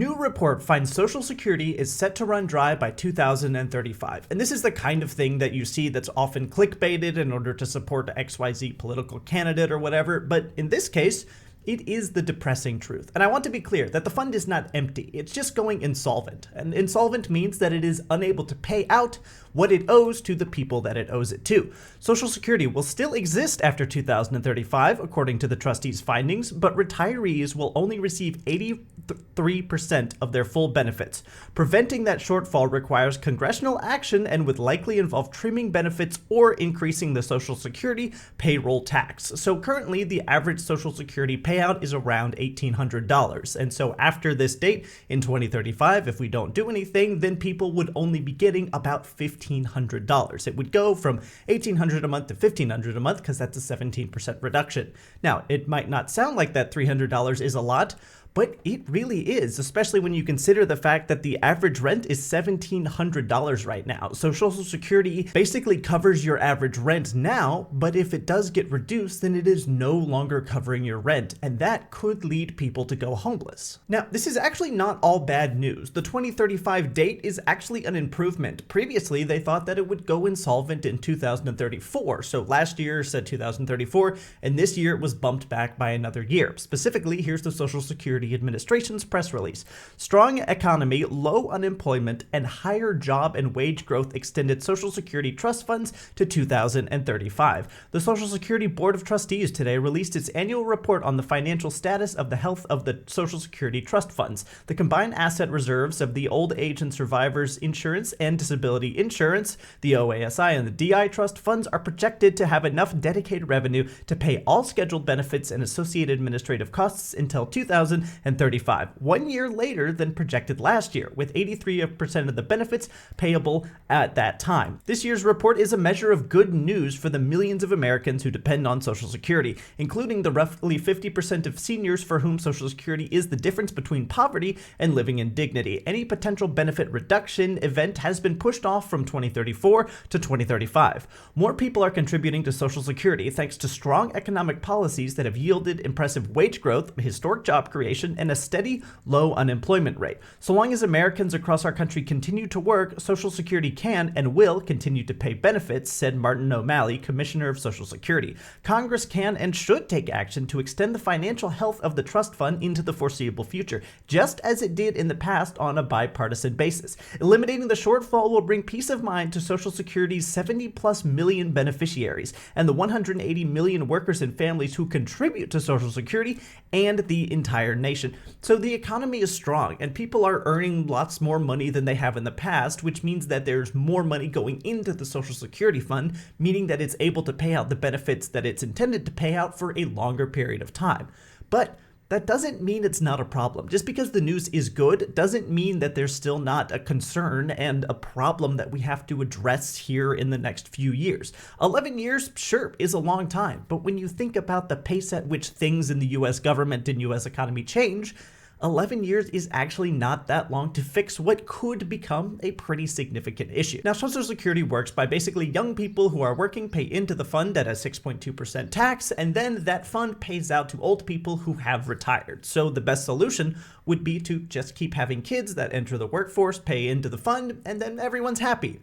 new report finds Social Security is set to run dry by 2035. And this is the kind of thing that you see that's often clickbaited in order to support XYZ political candidate or whatever. But in this case, it is the depressing truth. And I want to be clear that the fund is not empty. It's just going insolvent. And insolvent means that it is unable to pay out what it owes to the people that it owes it to. Social Security will still exist after 2035, according to the trustees' findings, but retirees will only receive 83% of their full benefits. Preventing that shortfall requires congressional action and would likely involve trimming benefits or increasing the Social Security payroll tax. So currently, the average Social Security payout is around $1,800. And so after this date in 2035, if we don't do anything, then people would only be getting about $1,500. It would go from $1,800 a month to $1,500 a month because that's a 17% reduction. Now, it might not sound like that $300 is a lot, but it really is, especially when you consider the fact that the average rent is $1,700 right now. So Social Security basically covers your average rent now, but if it does get reduced, then it is no longer covering your rent, and that could lead people to go homeless. Now, this is actually not all bad news. The 2035 date is actually an improvement. Previously, they thought that it would go insolvent in 2034. So last year said 2034, and this year it was bumped back by another year. Specifically, here's the Social Security Administration's press release. Strong economy, low unemployment, and higher job and wage growth extended Social Security trust funds to 2035. The Social Security Board of Trustees today released its annual report on the financial status of the health of the Social Security trust funds. The combined asset reserves of the Old Age and Survivors Insurance and Disability Insurance, the OASI and the DI trust funds are projected to have enough dedicated revenue to pay all scheduled benefits and associated administrative costs until 2035, 1 year later than projected last year, with 83% of the benefits payable at that time. This year's report is a measure of good news for the millions of Americans who depend on Social Security, including the roughly 50% of seniors for whom Social Security is the difference between poverty and living in dignity. Any potential benefit reduction event has been pushed off from 2034 to 2035. More people are contributing to Social Security thanks to strong economic policies that have yielded impressive wage growth, historic job creation, and a steady low unemployment rate. So long as Americans across our country continue to work, Social Security can and will continue to pay benefits, said Martin O'Malley, Commissioner of Social Security. Congress can and should take action to extend the financial health of the trust fund into the foreseeable future, just as it did in the past on a bipartisan basis. Eliminating the shortfall will bring peace of mind to Social Security's 70+ million beneficiaries and the 180 million workers and families who contribute to Social Security and the entire nation. So the economy is strong and people are earning lots more money than they have in the past, which means that there's more money going into the Social Security fund, meaning that it's able to pay out the benefits that it's intended to pay out for a longer period of time. But that doesn't mean it's not a problem. Just because the news is good doesn't mean that there's still not a concern and a problem that we have to address here in the next few years. 11 years, sure, is a long time, but when you think about the pace at which things in the US government and US economy change, 11 years is actually not that long to fix what could become a pretty significant issue. Now, Social Security works by basically young people who are working pay into the fund at a 6.2% tax, and then that fund pays out to old people who have retired. So the best solution would be to just keep having kids that enter the workforce, pay into the fund, and then everyone's happy.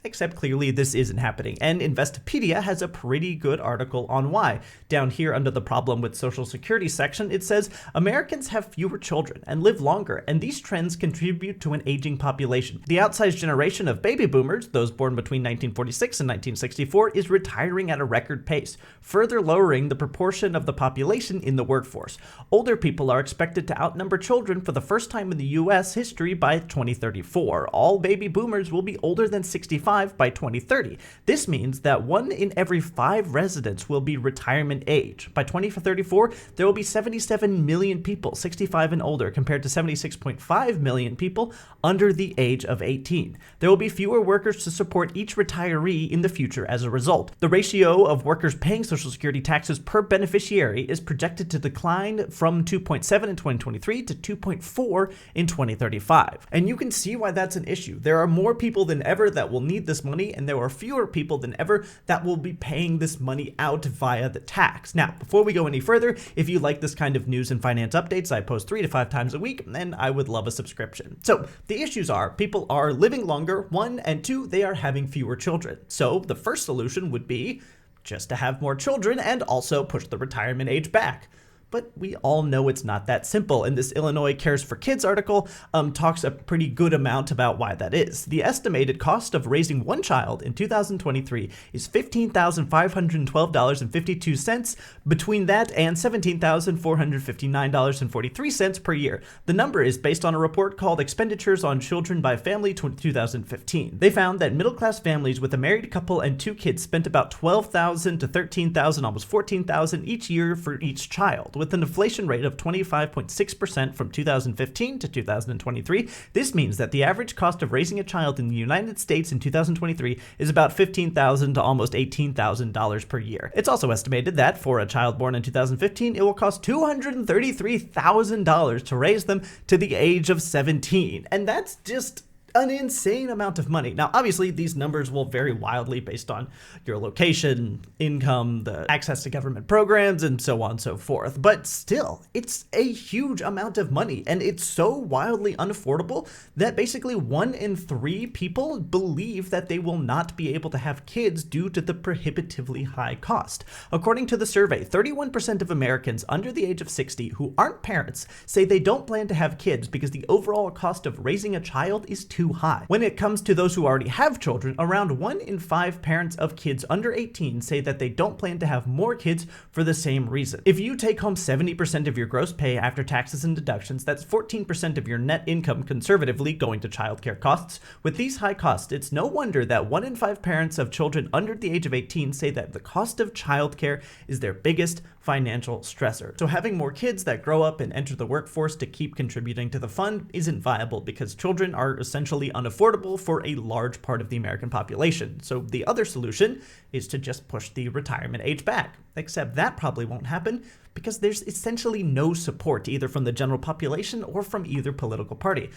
Except clearly this isn't happening, and Investopedia has a pretty good article on why. Down here under the problem with Social Security section, it says Americans have fewer children and live longer, and these trends contribute to an aging population. The outsized generation of baby boomers, those born between 1946 and 1964, is retiring at a record pace, further lowering the proportion of the population in the workforce. Older people are expected to outnumber children for the first time in the US history by 2034. All baby boomers will be older than 65 by 2030. This means that 1 in every 5 residents will be retirement age. By 2034, there will be 77 million people 65 and older compared to 76.5 million people under the age of 18. There will be fewer workers to support each retiree in the future as a result. The ratio of workers paying Social Security taxes per beneficiary is projected to decline from 2.7 in 2023 to 2.4 in 2035. And you can see why that's an issue. There are more people than ever that will need this money, and there are fewer people than ever that will be paying this money out via the tax. Now, before we go any further, if you like this kind of news and finance updates, I post 3 to 5 times a week, and I would love a subscription. So the issues are people are living longer, 1, and 2, they are having fewer children. So the first solution would be just to have more children and also push the retirement age back. But we all know it's not that simple, and this Illinois Cares for Kids article talks a pretty good amount about why that is. The estimated cost of raising one child in 2023 is $15,512.52. Between that and $17,459.43 per year. The number is based on a report called Expenditures on Children by Family 2015. They found that middle-class families with a married couple and 2 kids spent about $12,000 to $13,000, almost $14,000 each year for each child. With an inflation rate of 25.6% from 2015 to 2023, this means that the average cost of raising a child in the United States in 2023 is about $15,000 to almost $18,000 per year. It's also estimated that for a child born in 2015, it will cost $233,000 to raise them to the age of 17. And that's just an insane amount of money. Now, obviously, these numbers will vary wildly based on your location, income, the access to government programs, and so on and so forth. But still, it's a huge amount of money, and it's so wildly unaffordable that basically 1 in 3 people believe that they will not be able to have kids due to the prohibitively high cost. According to the survey, 31% of Americans under the age of 60 who aren't parents say they don't plan to have kids because the overall cost of raising a child is too high. When it comes to those who already have children, around 1 in 5 parents of kids under 18 say that they don't plan to have more kids for the same reason. If you take home 70% of your gross pay after taxes and deductions, that's 14% of your net income conservatively going to childcare costs. With these high costs, it's no wonder that 1 in 5 parents of children under the age of 18 say that the cost of childcare is their biggest financial stressor. So having more kids that grow up and enter the workforce to keep contributing to the fund isn't viable because children are essentially unaffordable for a large part of the American population. So the other solution is to just push the retirement age back. Except that probably won't happen because there's essentially no support either from the general population or from either political party.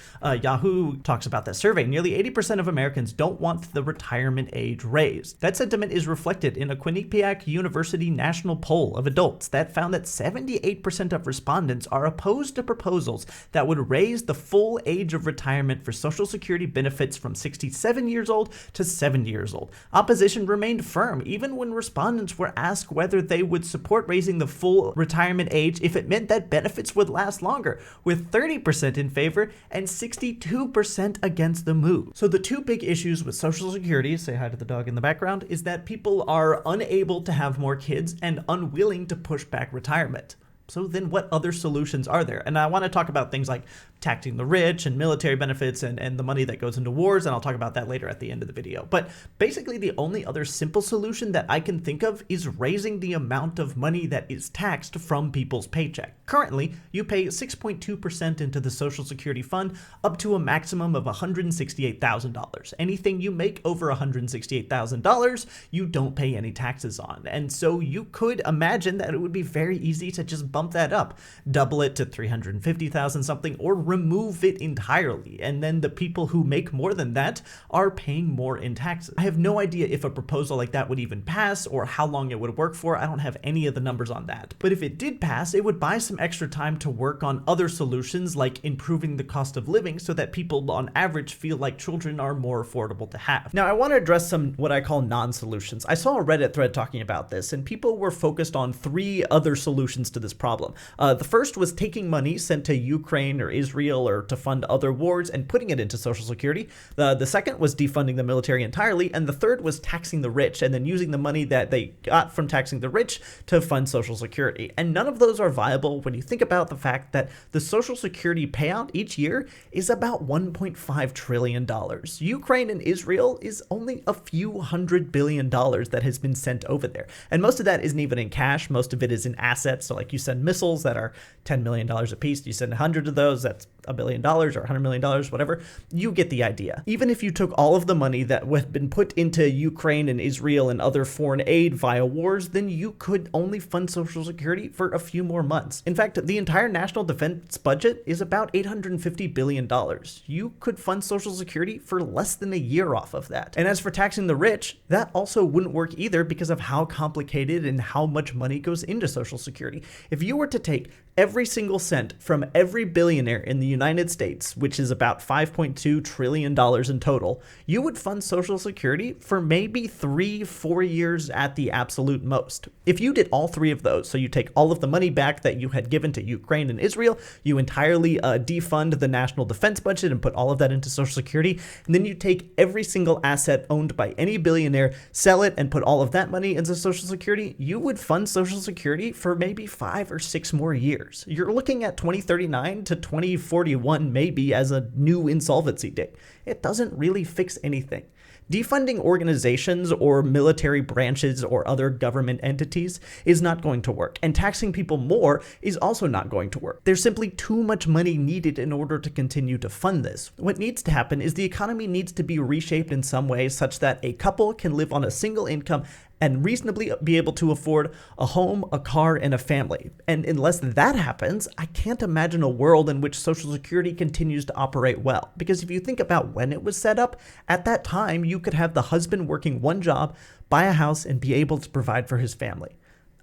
Yahoo talks about that survey. Nearly 80% of Americans don't want the retirement age raised. That sentiment is reflected in a Quinnipiac University national poll of adults that found that 78% of respondents are opposed to proposals that would raise the full age of retirement for Social Security benefits from 67 years old to 70 years old. Opposition remained firm even when respondents were asked whether they would support raising the full retirement age if it meant that benefits would last longer, with 30% in favor and 62% against the move. So the two big issues with Social Security, say hi to the dog in the background, is that people are unable to have more kids and unwilling to push back retirement. So then what other solutions are there? And I want to talk about things like taxing the rich and military benefits and the money that goes into wars, and I'll talk about that later at the end of the video. But basically the only other simple solution that I can think of is raising the amount of money that is taxed from people's paycheck. Currently, you pay 6.2% into the Social Security fund up to a maximum of $168,000. Anything you make over $168,000, you don't pay any taxes on. And so you could imagine that it would be very easy to just bump that up, double it to $350,000 something, or remove it entirely, and then the people who make more than that are paying more in taxes. I have no idea if a proposal like that would even pass or how long it would work for. I don't have any of the numbers on that. But if it did pass, it would buy some extra time to work on other solutions like improving the cost of living so that people on average feel like children are more affordable to have. Now, I want to address some what I call non-solutions. I saw a Reddit thread talking about this, and people were focused on 3 other solutions to this problem. The first was taking money sent to Ukraine or Israel or to fund other wars and putting it into Social Security. The second was defunding the military entirely, and the third was taxing the rich and then using the money that they got from taxing the rich to fund Social Security. And none of those are viable when you think about the fact that the Social Security payout each year is about $1.5 trillion. Ukraine and Israel is only a few $100 billion that has been sent over there. And most of that isn't even in cash. Most of it is in assets. So like you send missiles that are $10 million a piece. You send 100 of those, that's $1 billion or $100 million, whatever. You get the idea. Even if you took all of the money that had been put into Ukraine and Israel and other foreign aid via wars, then you could only fund Social Security for a few more months. In fact, the entire national defense budget is about $850 billion. You could fund Social Security for less than a year off of that. And as for taxing the rich, that also wouldn't work either because of how complicated and how much money goes into Social Security. If you were to take every single cent from every billionaire in the United States, which is about $5.2 trillion in total, you would fund Social Security for maybe 3-4 years at the absolute most. If you did all three of those, so you take all of the money back that you had given to Ukraine and Israel, you entirely defund the national defense budget and put all of that into Social Security, and then you take every single asset owned by any billionaire, sell it, and put all of that money into Social Security, you would fund Social Security for maybe 5 or 6 more years. You're looking at 2039 to 2041 maybe as a new insolvency date. It doesn't really fix anything. Defunding organizations or military branches or other government entities is not going to work, and taxing people more is also not going to work. There's simply too much money needed in order to continue to fund this. What needs to happen is the economy needs to be reshaped in some way such that a couple can live on a single income and reasonably be able to afford a home, a car, and a family. And unless that happens, I can't imagine a world in which Social Security continues to operate well. Because if you think about when it was set up, at that time, you could have the husband working one job, buy a house, and be able to provide for his family.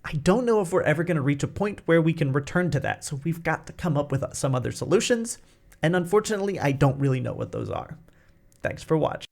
I don't know if we're ever going to reach a point where we can return to that, so we've got to come up with some other solutions. And unfortunately, I don't really know what those are. Thanks for watching.